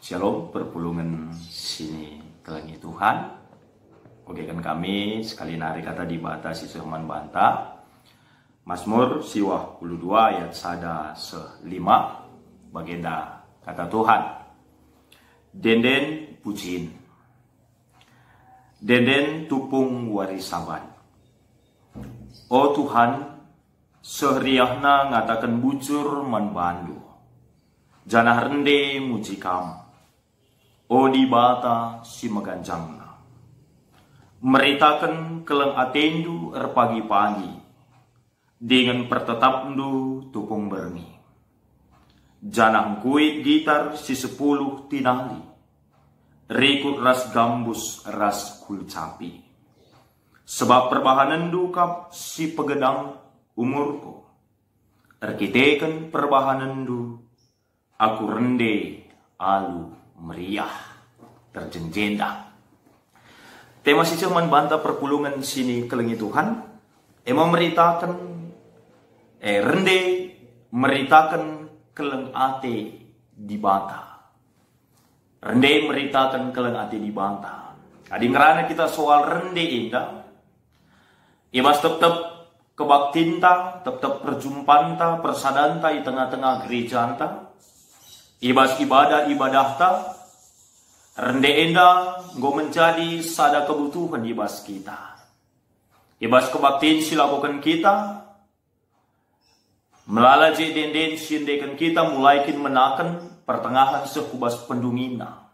Shalom, perpulungan sini kelangi Tuhan. Oke kan kami sekali nari kata di bata si firman banta. Mazmur siwah 22 ayat 1 5 bagenda kata Tuhan. Denden pujiin. Denden tupung warisaban. Oh Tuhan, sehriahna ngatakan bujur manbandu. Janah rende muji kamu. O di bata si meganjangna. Meritakan keleng atendu pagi-pagi. Dengan pertetapndu tupung berni. Janah kuit gitar si 10 tinali. Rikut ras gambus ras kulcapi. Sebab perbahanan dukap si pegedang umurku. Erkiteken perbahanan du. Aku rende alu meriah terjenjenda. Tema si cuman bantah perpulungan sini kelengi Tuhan. Emang meritakan rende meritakan keleng ate di banta. Rende meritakan keleng ate di banta. Adi ngerana kita soal rende indah. Ibas tetap kebaktinta, tetap perjumpanta, persadanta di tengah-tengah gereja anta. Ibas ibadah-ibadahta, rende enda go menjadi sada kebutuhan ibas kita. Ibas kebaktiin silakukan kita, melalaje denden sindekan kita mulaikin menakan pertengahan sekubas pendungina.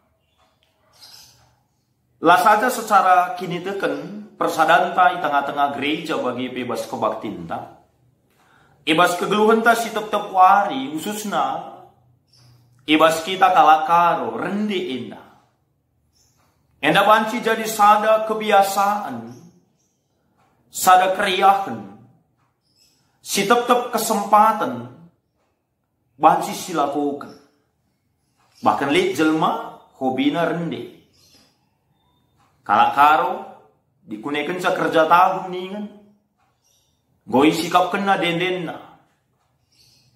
Lah saja secara kini teken persadanta di tengah-tengah gereja bagi bebas kebaktinta. Ibas kegeluhan ta si tetep wari khususna ibas kita kalakaro rende indah. Enda banci jadi sada kebiasaan, sada keriahan, si tetep kesempatan, banci silakukan. Bahkan lihat jelma hobina rende. Kalakaro dikunekan sa kerja tahun ningan. Goi sikap kena dendenna.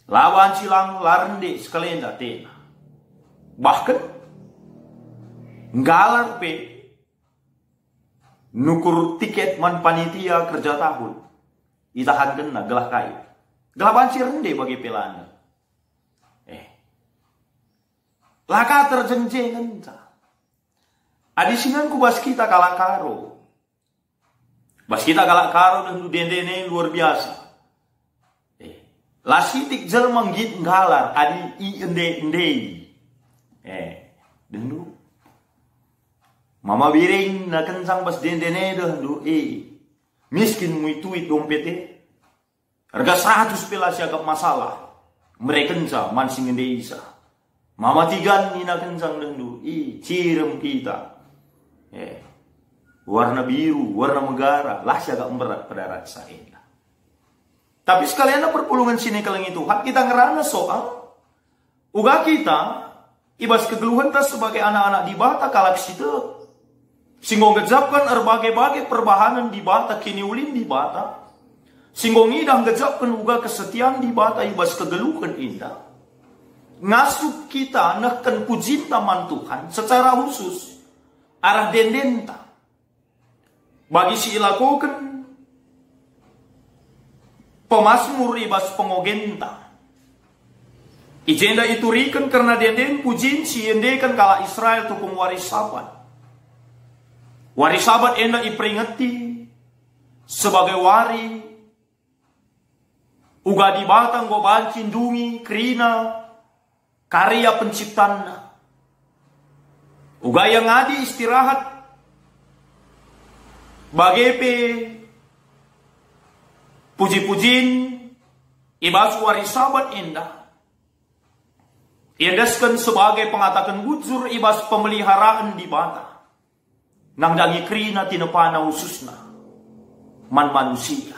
Lawan silang larende sekalenda tena. Bahkan ngalar pe nukur tiket man panitia kerja tahun itahan kena gelah kayu gelah banci rende bagi pelana laka terjenjengan adisinan ku bas kita kalakaro dan dendene luar biasa lasitik jelmang git ngalar adi i ende dendu mama biring na kencang pas dendene dendu miskin muituit dompete harga 100 pela siagap masalah mereka kencang mansing desa mama tigan ni na kencang dendu cirem kita warna biru warna megara lah siagap berat pada rasa ini. Tapi sekalian perpulungan sini kelengi Tuhan kita ngerana soal uga kita ibas kegeluhan tas sebagai anak-anak di bata kalak situ singgo ngejapkan berbagai-bagai perbahanan di bata kini ulin di bata singgo ngidang ngejapkan uga kesetiaan di bata ibas kegeluhan indah ngasup kita neken pujin taman Tuhan secara khusus arah dendenta bagi si ilakukan Pemasmur ibas pengogenta. Ijenda iturikan karena denden pujin si yendekan kala Israel tupung warisabat. Warisabat enda iperingati sebagai wari. Uga di batang go bancin dungi krina karya penciptana. Uga yang ngadi istirahat bagepe puji-pujin ibas warisabat indah. Iendaskan sebagai pengatakan bujur ibas pemeliharaan di bata. Nang dangi krina tinepana khususna. Man manusia.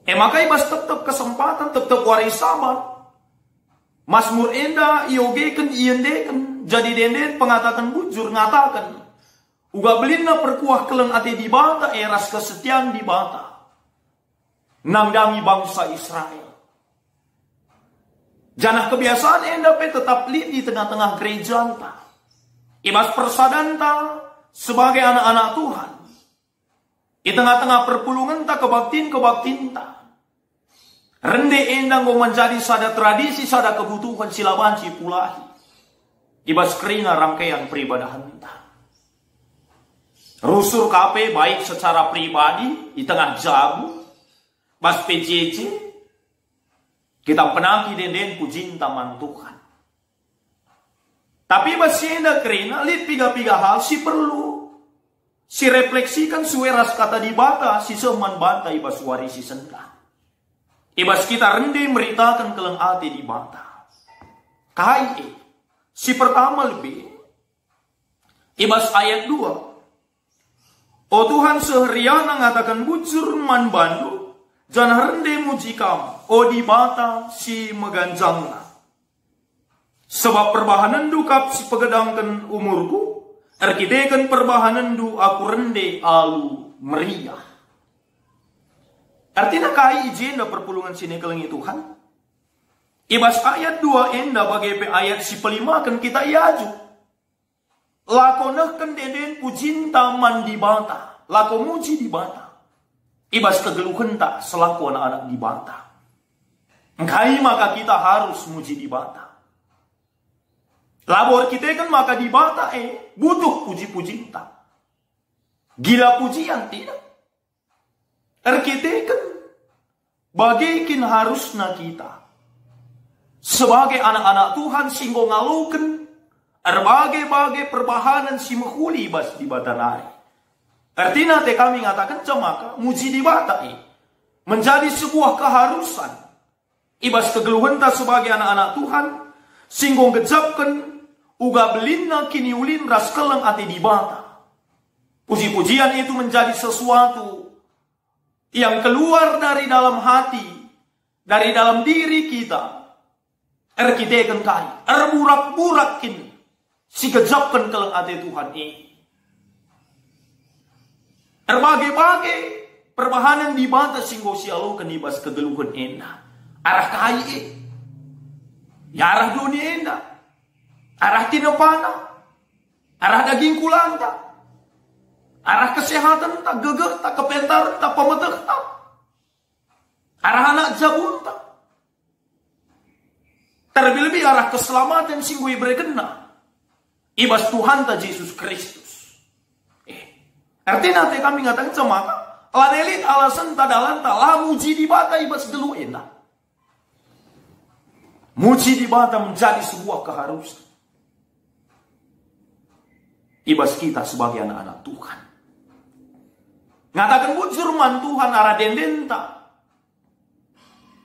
Maka ibas tetap kesempatan tetap warisabat. Mazmur indah iogekan iendeken. Jadi denden pengatakan bujur ngatakan. Uga belina perkuah keleng ate di bata eras kesetiaan di bata. Nangdangi bangsa Israel. Janah kebiasaan enda pe tetap lihat di tengah-tengah gereja anta. Ibas persadanta sebagai anak-anak Tuhan. Di tengah-tengah perpulungan ta kebaktin ta. Rende enda ngo menjadi sada tradisi, sada kebutuhan silabanci pulahi. Ibas kerina rangkaian peribadahan ta. Rusur kape baik secara pribadi di tengah jabu. Bas PJJ. Kita penangki denden pujin taman Tuhan. Tapi masih enda kerina lihat piga-piga hal si perlu. Si refleksikan sueras kata di bata si seman banta ibas warisi senda. Ibas kita rende meritakan keleng ate di bata. Kai si pertama lebih. Ibas ayat 2. O Tuhan seharian ngatakan bujur man bandu. Jangan rende muji kam, o di bata si meganjangna. Sebab perbahanan du kap si pegedangkan umurku, erkidekan perbahanan du aku rende alu meriah. Artinya kai ijenda perpulungan sini kelengi Tuhan. Ibas ayat 2 enda bagai ayat si pelima kan kita iaju. Lakonah kan deden pujin taman di bata, lako muji di bata. Ibas kegeluhan tak selaku anak-anak di bata. Engkai maka kita harus muji di bata. Labor kita kan maka di bata butuh puji-puji tak. Gila pujian tidak. Kita kan bagikin harusnya kita. Sebagai anak-anak Tuhan singgo ngalukan. Berbagai-bagai perbahanan si menghuli bas di bata nari. Artinya kami ngatakan cemaka muji di bata menjadi sebuah keharusan. Ibas kegeluhan ta sebagai anak-anak Tuhan singgung gejapkan uga belina kini ulin ras keleng ati di bata. Puji-pujian itu menjadi sesuatu yang keluar dari dalam hati, dari dalam diri kita. Erkitekan kai, erburak-burakin si gejapkan keleng ati Tuhan ini. Berbagai-bagai perbahanan di bata singgo sialu kenibas kegeluhan enda. Arah kai ya arah dunia enda. Arah tinapana. Arah daging kulanta. Arah kesehatan tak gegeh tak kepentar tak pemeteh tak. Arah anak jabun tak. Terlebih-lebih arah keselamatan singgo ibrekena. Ibas Tuhan tak Yesus Kristus. Artinya kami ngatakan cemaka. Lanelit alasan tadalan talah muji di bata ibas gelu enda. Muji di bata menjadi sebuah keharusan. Ibas kita sebagai anak-anak Tuhan. Ngatakan bujur man Tuhan arah dendenta.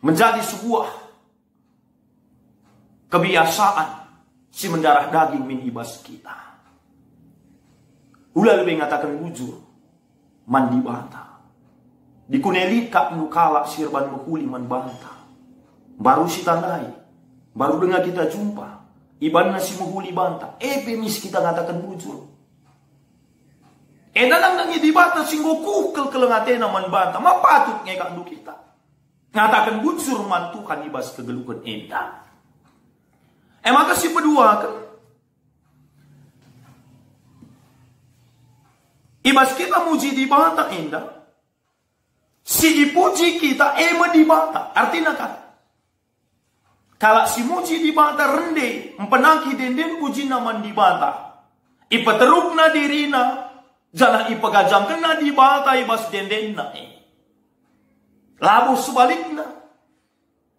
Menjadi sebuah kebiasaan si mendarah daging min ibas kita. Ulah lebih ngatakan bujur mandi bata. Dikunelit kak nukala sirban mekuli man banta. Baru si tandai. Baru dengar kita jumpa. Iban nasi mehuli banta. Pemis kita ngatakan bujur. Dalang nangi di bata singgo kukel kelengatena man banta. Ma patut ngekak du kita. Ngatakan bujur man Tuhan ibas kegelukan enda. Maka si kedua kan. Ibas kita muji di bata enda. Si dipuji kita di bata. Artinya kan. Kalau si muji di bata rende. Mempenangki denden puji naman di bata. Ipaterukna dirina. Jangan ipagajang kena di bata ibas denden na Labu sebaliknya.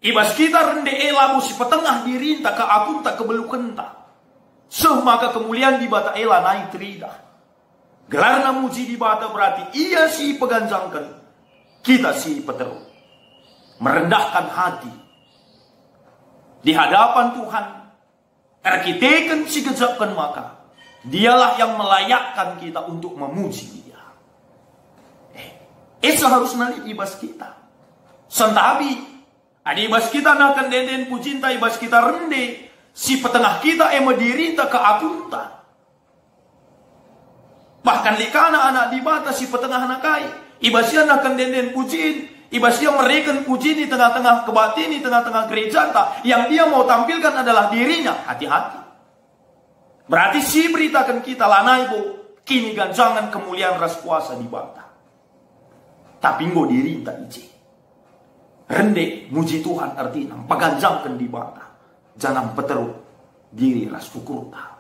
Ibas kita rende labu si petengah dirinta ke akun tak kebelukan tak. Maka kemuliaan di bata naik terida. Gelarna muji di bata berarti ia si peganjangkan. Kita si peteruk. Merendahkan hati. Di hadapan Tuhan. Erkitekan si gejapkan maka. Dialah yang melayakkan kita untuk memuji dia. Seharusnya ibas kita. Sentabi. Ada ibas kita nakan denden pujinta ibas kita rende. Si petengah kita dirita ke akunta. Bahkan likana anak di bata si petengah nakai. Ibasya nakan denden pujin. ibas dia mereken puji di tengah-tengah kebatin, di tengah-tengah gereja ta, yang dia mau tampilkan adalah dirinya. Hati-hati. Berarti si beritakan kita lanai bo, kini ganjangan kemuliaan ras kuasa di bata. Tapi ngo diri tak ije. Rende muji Tuhan artinya paganjangkan di bata. Jangan peteruk diri ras kukurta.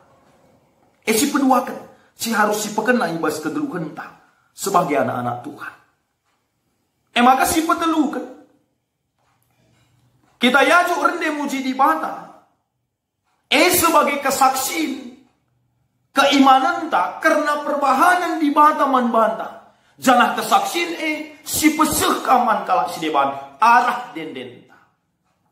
Si peduakan, si harus si pekena ibas kedelukan ta sebagai anak-anak Tuhan. Maka si petelukan. Kita yajuk rende muji di bata. Sebagai kesaksian keimanan ta karena perbahanan di bata man banta. Jangan kesaksian si pesek aman kalak si deban arah denden ta.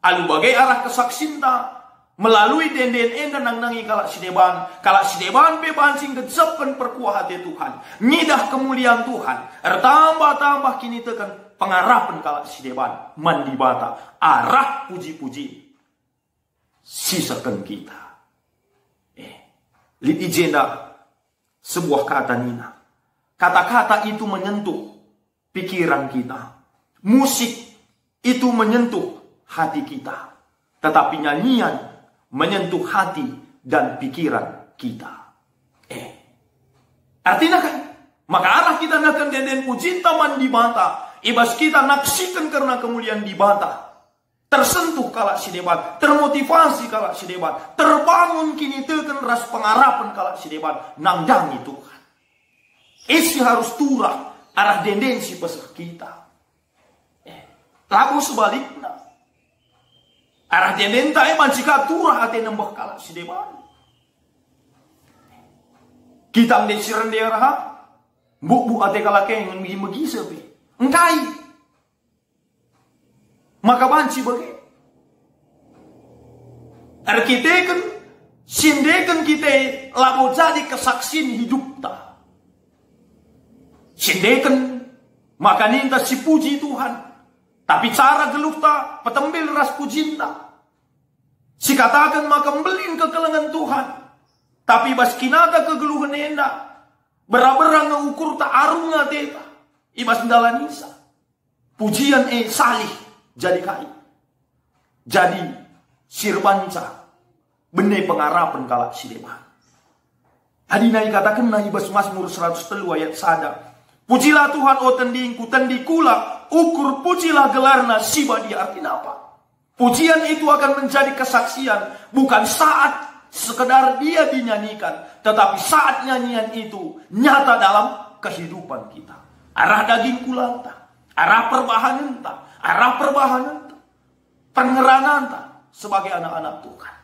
Alu bagai arah kesaksian ta melalui denden dan nangi kalak si deban beban sing kecepkan perkuah hati Tuhan. Ngidah kemuliaan Tuhan. Tambah kini tekan pengarapan kalak si deban mandi bata arah puji-puji sisakan kita. Liti jenda sebuah kata nina. Kata-kata itu menyentuh pikiran kita. Musik itu menyentuh hati kita. Tetapi nyanyian menyentuh hati dan pikiran kita. Artinya kan, maka arah kita nakan denden puji taman di bata. Ibas kita naksikan karena kemuliaan di bata. Tersentuh kalak si debat, termotivasi kalak si debat, terbangun kini teken ras pengarapan kalak si debat, nangdangi Tuhan. Isi harus turah arah dendensi pesah kita. Lagu sebaliknya. Arah dendenta jika turah ate nembah kalak si debat. Kita mde siren daerah, bu ate kalak yang megi sepi. Engkai. Maka banci bagi. Arkiteken, sindekan kita labo jadi kesaksian hidup ta. Sindekan, maka ninta si puji Tuhan. Tapi cara geluk ta, petembil ras puji ta. Si katakan maka membelin kekelengan Tuhan. Tapi bas kinata kegeluhan enda. Berang ngeukur ta arunga teta. Ibas ndalanisa. Pujian salih. Jadi kai. Jadi sirbanca. Benih pengarapan kalak si depan. Hadinai katakan na ibas Mazmur 103 ayat sada. Pujilah Tuhan o tendingku, tendikula, ukur pujilah gelarna sibadi. Artinya apa? Pujian itu akan menjadi kesaksian. Bukan saat sekedar dia dinyanyikan. Tetapi saat nyanyian itu nyata dalam kehidupan kita. Arah daging kulanta. Arah perbahanan ta. Arah perbahanan ta. Pengeranan ta. Sebagai anak-anak Tuhan.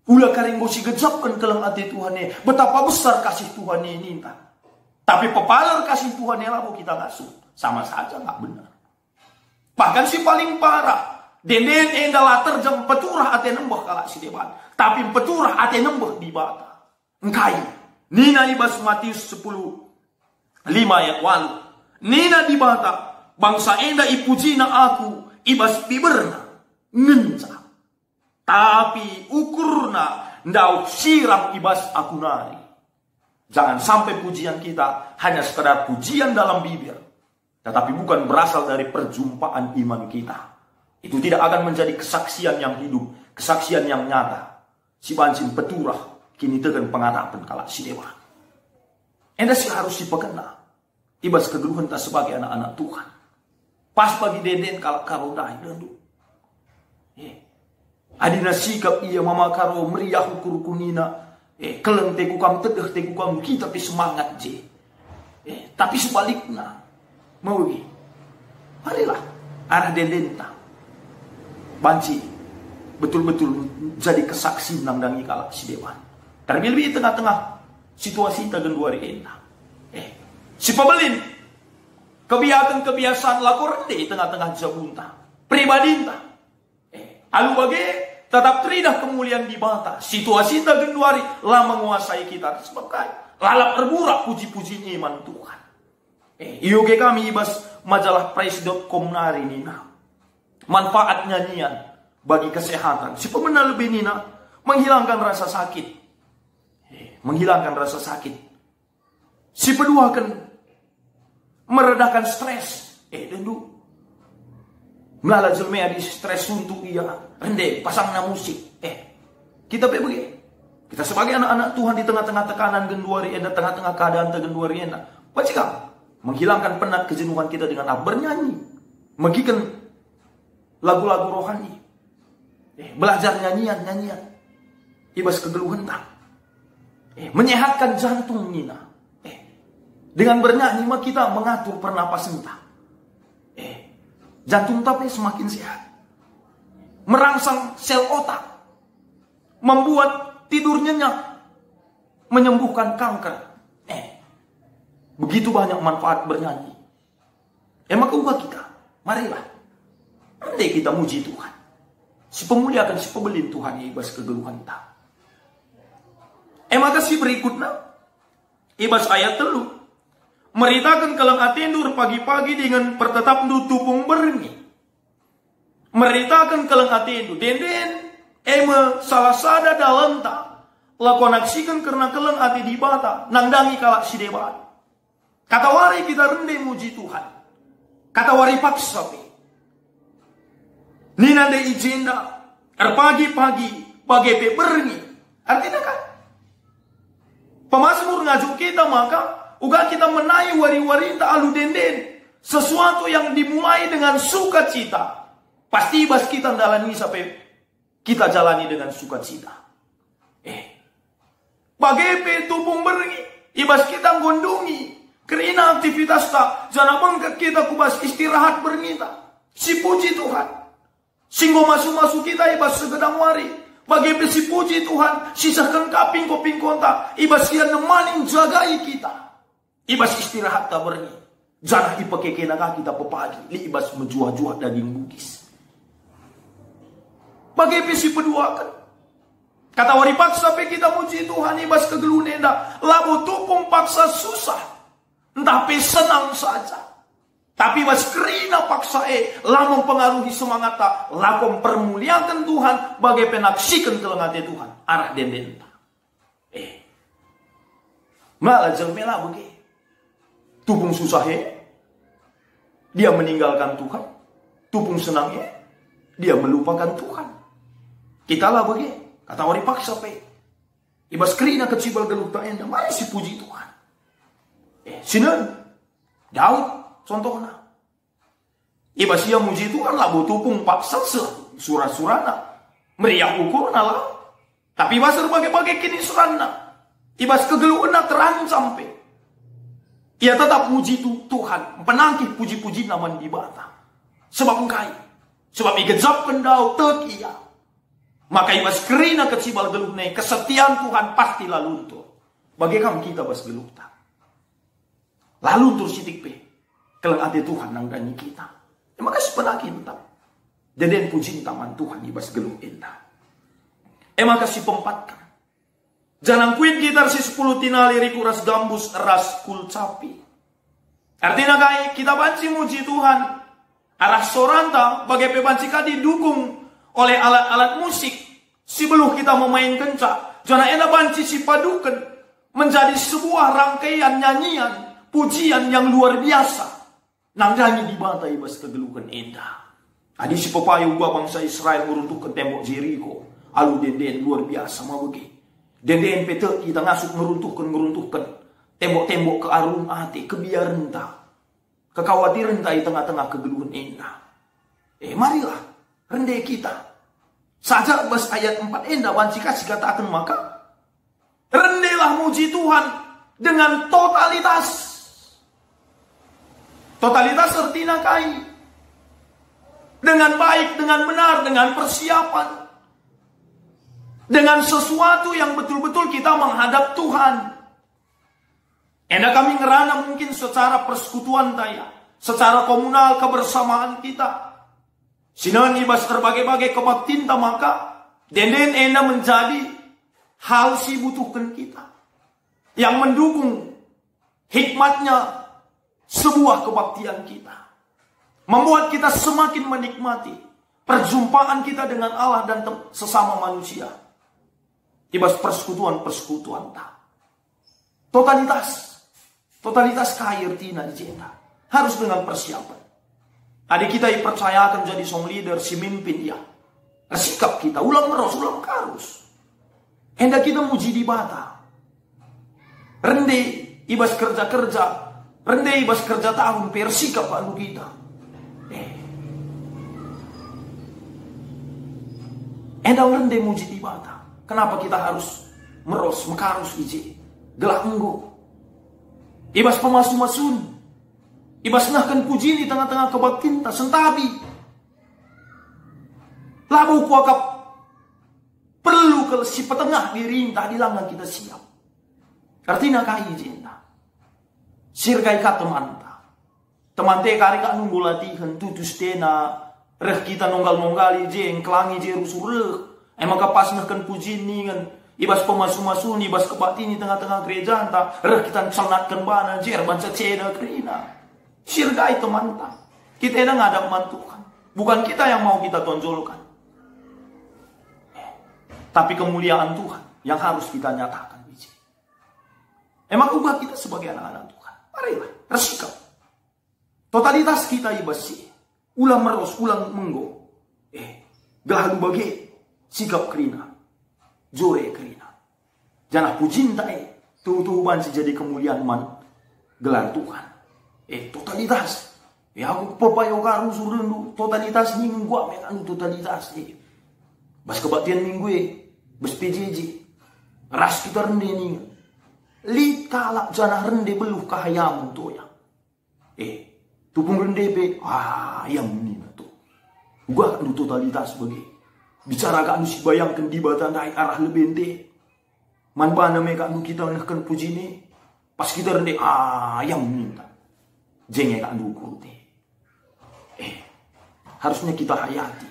Ulah karing bosi gejapkan kelang hati Tuhan ini. Betapa besar kasih Tuhan ini. Tapi pepalar kasih Tuhan ini lalu kita ngasuh. Sama saja nggak benar. Bahkan si paling parah. Denden endalah terjang peturah ate nembah kalak si depan. Tapi peturah ate nembah di bata. Engkai. Nina ibas Matius 10:5 ayat 8. Nina di bata. Bangsa enda ipujina aku. Ibas biberna. Ngenca. Tapi ukurna ndau siram ibas aku nari. Jangan sampai pujian kita hanya sekedar pujian dalam bibir. Tetapi bukan berasal dari perjumpaan iman kita. Itu tidak akan menjadi kesaksian yang hidup. Kesaksian yang nyata. Si bancin peturah. Kini tekan pengarapan kalak si dewa. Enda sih harus dipekena. Ibas kegeluhan tak sebagai anak-anak Tuhan. Pas bagi deden kalak karudai dendu. Adina sikap iya mama karo meriah ukur kunina. Keleng teku kam tegeh teku kam kita tapi semangat je. Tapi sebaliknya. Mau gi. Marilah. Arah dendenta. Banci. Betul-betul jadi kesaksi nangdangi kalak si dewan. Terlebih di tengah-tengah situasi kita genduari enak. Si pebelin. Kebiasaan laku rende di tengah-tengah jabunta. Pribadinta. Alu bagai tetap teridah kemuliaan di bata. Situasi kita genduari lah menguasai kita. Sebagai lalap terburak puji-puji iman Tuhan. Iyoge kami ibas majalah price.com nari nina. Manfaat nyanyian bagi kesehatan. Si pemenang lebih nina menghilangkan rasa sakit. Menghilangkan rasa sakit. Si peduakan meredakan stres. Tentu. Melala jelmea di stres untuk ia. Rende, pasangna musik. Kita begini. Kita sebagai anak-anak Tuhan di tengah-tengah tekanan genduari enda, tengah-tengah keadaan genduari enda. Pacikam menghilangkan penat kejenuhan kita dengan bernyanyi. Magikan lagu-lagu rohani. Belajar nyanyian. Ibas kegeluhan tak. Menyehatkan jantung Nina. Dengan bernyanyi kita mengatur pernapasan tak. Jantung tapi semakin sehat. Merangsang sel otak. Membuat tidur nyenyak. Menyembuhkan kanker. Begitu banyak manfaat bernyanyi. Maka ubah kita. Marilah. Andai kita muji Tuhan. Si pemuliakan si pebelin Tuhan ibas kegeluhan tak. Maka si berikutnya. Ibas ayat telu. Meritakan kelang atendur pagi-pagi dengan pertetap du tupung berni. Meritakan kelang atendur. Den salah sada dalam tak. Lakonaksikan karena kelang ati di bata. Nangdangi kalak si debat. Kata wari kita rende muji Tuhan. Kata wari paksa pe. Nina de ijenda. Pagi-pagi. Bagai pe berni. Artinya kan. Pemazmur ngajuk kita maka. Uga kita menaik wari-wari tak alu denden. Sesuatu yang dimulai dengan sukacita. Pasti ibas kita jalani sampai kita jalani dengan sukacita. Bagai tupung beringi. Ibas kita gondungi. Kerina aktivitas tak. Jangan bangkat kita kubas istirahat bernita. Si puji Tuhan. Singgo masuk-masuk kita ibas segedang wari. Bagai si puji Tuhan. Sisahkan kaping kontak. Ibas dia nemanin jagai kita. Ibas istirahat tak berni. Jangan dipakai kenaka kita pepagi. Ibas menjuah-juah daging bugis. Bagai pesi peduakan. Kata wari paksa pe kita muji Tuhan. Ibas kegelun enda. Labu tupung paksa susah. Entah pe senang saja. Tapi ibas kerina paksa lah mempengaruhi semangat tak. Lah permuliakan Tuhan. Bagai penaksikan kelengate Tuhan. Arah denden tak. Malah jelmela begitu. Tupung susah dia meninggalkan Tuhan. Tupung senang dia melupakan Tuhan. Kita lah bagi. Kata wari paksa pe. Ibas kerina kecibal geluk tak enda. Mari si puji Tuhan. Sinan. Daud contohnya. Ibas ia muji Tuhan lah. Tupung paksa surah-surana. Meriak ukur lah. Tapi ibas berbagai-bagai kini surana. Ibas kegeluhan terang sampai. Ia tetap muji Tuhan. Penangkih puji-puji nama di bata. Sebab engkai. Sebab igejapkan daud tekia. Maka ibas kerina kecibal geluh ne. Kesetiaan Tuhan pastilah luntur. Bagi kamu kita bas geluh tak. Lalu luntur sitik pe. Kelang ade Tuhan nang dani kita. Maka sepenangkih tetap. Deden puji taman Tuhan ibas geluh indah. Maka si pempatkan. Jangan kuit gitar si 10 tinali rikuras gambus ras kulcapi. Artinya kai kita banci muji Tuhan. Arah soranta bagai pebanci kadi dukung oleh alat-alat musik. Si beluh kita memain kencak. Jangan enak banci si padukan. Menjadi sebuah rangkaian nyanyian. Pujian yang luar biasa. Nangdangi di bata ibas kegelukan indah. Adi si pepayu gua bangsa Israel meruntuhkan tembok Jericho. Alu denden luar biasa mau begitu. Denden pete kita ngasuk ngeruntuhkan tembok-tembok ke arum hati, kebiaran tak, kekhawatiran tak di tengah-tengah kegeluhan indah. Marilah rende kita. Saja bas ayat 4 indah wanci kasih katakan maka rendelah muji Tuhan dengan totalitas. Totalitas artinya kai dengan baik, dengan benar, dengan persiapan. Dengan sesuatu yang betul-betul kita menghadap Tuhan. Enda kami ngerana mungkin secara persekutuan taya. Secara komunal kebersamaan kita. Sinan ibas berbagai-bagai kebaktinta maka. Denden enda menjadi hal si butuhkan kita. Yang mendukung hikmatnya sebuah kebaktian kita. Membuat kita semakin menikmati perjumpaan kita dengan Allah dan sesama manusia. Ibas persekutuan tak. Totalitas kair tina jenda. harus dengan persiapan. Adik kita yang percaya akan jadi song leader, si mimpin ya. Sikap kita, ulang meros, ulang karus. Hendak kita muji di bata. Rende, ibas kerja-kerja. Rende, ibas kerja tahun, persikap anu kita. Hendak rende muji di bata. Kenapa kita harus meros, mekarus ije. Gelah enggo. Ibas pemasu-masun. Ibas nahkan puji di tengah-tengah kebaktinta sentabi. Labu kuakap perlu ke si petengah dirintah di langan kita siap. Artinya kai jinta. Sirkai ka temanta. Temante kari ka nunggu latihan tutus tena. Reh kita nonggal-nonggali jeng kelangi je rusur. Emang kapas nahkan puji ningan. Ibas pemasu-masun, ibas kebatin di tengah-tengah gereja anta. Reh kita celnatkan bana jer banca ceda kerina. Sirgai temanta. Kita yang ngadap mantukan. Bukan kita yang mau kita tonjolkan. Tapi kemuliaan Tuhan yang harus kita nyatakan. Emang ubah kita sebagai anak-anak Tuhan. Marilah, bersikap. Totalitas kita ibasi. Ulang meros, ulang menggo. Gahalu bagi sikap kerina. Jore kerina. Jangan pujinta tuh-tuhan jadi kemuliaan man. Gelar Tuhan. Totalitas. Ya aku pepayo karu surundu. Totalitas minggu gua mekan totalitas. Bas kebatian minggu bas PJJ. Ras kita rende nih. Lit kalak janah rende beluh kahayamu tuh ya. Tupung rende be. Yang ini tuh. Gua kan totalitas bagi. Bicara kan si bayangkan di batan naik arah lebih ente. Man bana meka kita nahkan puji ni. Pas kita rende yang minta. Jengnya tak dukul harusnya kita hayati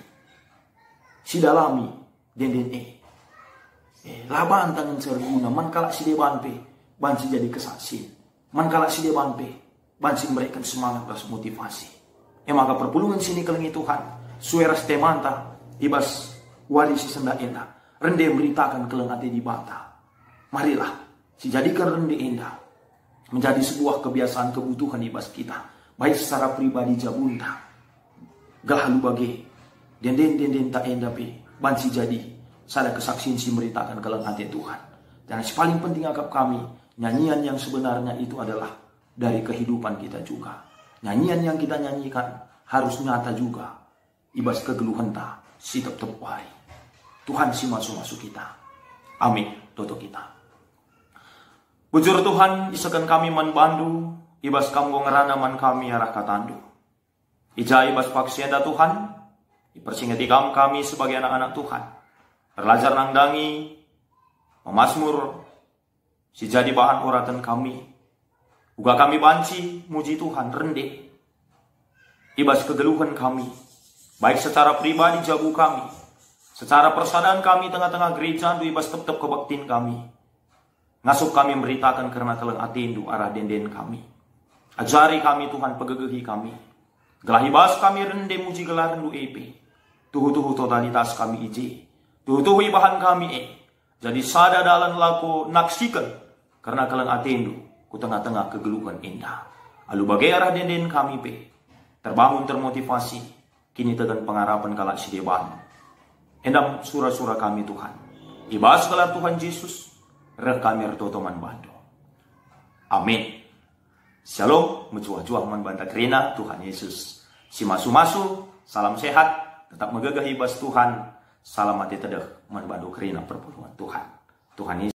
si dalami den laban tangan serguna man kala si deban pe banci jadi kesaksian man kala si deban pe banci memberikan semangat dan motivasi maka perpulungan sini kelengi Tuhan sueras temanta ibas warisi senda enda rende beritakan kelengate di bata marilah si jadikan rende enda menjadi sebuah kebiasaan kebutuhan ibas kita. Baik secara pribadi jabunta. Gahalu bagi. Den tak endapi. Bansi jadi. Sada kesaksian si meritakan kelengate Tuhan. Dan yang paling penting agap kami. Nyanyian yang sebenarnya itu adalah dari kehidupan kita juga. Nyanyian yang kita nyanyikan harus nyata juga. Ibas kegeluhan ta. Si tep-tepwari. Tuhan si masuk-masuk kita. Amin. Toto kita. Bujur Tuhan, isakan kami man bandu, ibas kamu ngerana man kami arah katandu. Ija ibas paksienda Tuhan, ipersingati kami sebagai anak-anak Tuhan. Belajar nangdangi, memasmur, si jadi bahan uratan kami. Uga kami banci, muji Tuhan, rende. Ibas kegeluhan kami, baik secara pribadi jabu kami, secara persadaan kami tengah-tengah gereja, ibas tetap kebaktin kami. Ngasup kami memberitakan karena keleng atindu arah den kami. Ajari kami Tuhan pegegehi kami. Gelahibas kami rende muji gelar rendu Tuhu-tuhu totalitas kami ije. Tuhu-tuhu ibahan kami Jadi sada dalan laku naksikan. Karena keleng atindu ku tengah-tengah kegeluhan indah. Alu bagai arah den kami terbangun termotivasi. Kini tegan pengharapan kalak si deban. Endam surah-surah kami Tuhan. Ibas gelar Tuhan Yesus. Kami totoman bantu. Amin. Shalom, mencuah-cuah man banta kerina Tuhan Yesus. Si masu-masu, salam sehat, tetap megagah ibas Tuhan. Salam mati tedeh man bantu kerina perpuluhan Tuhan. Tuhan Yesus.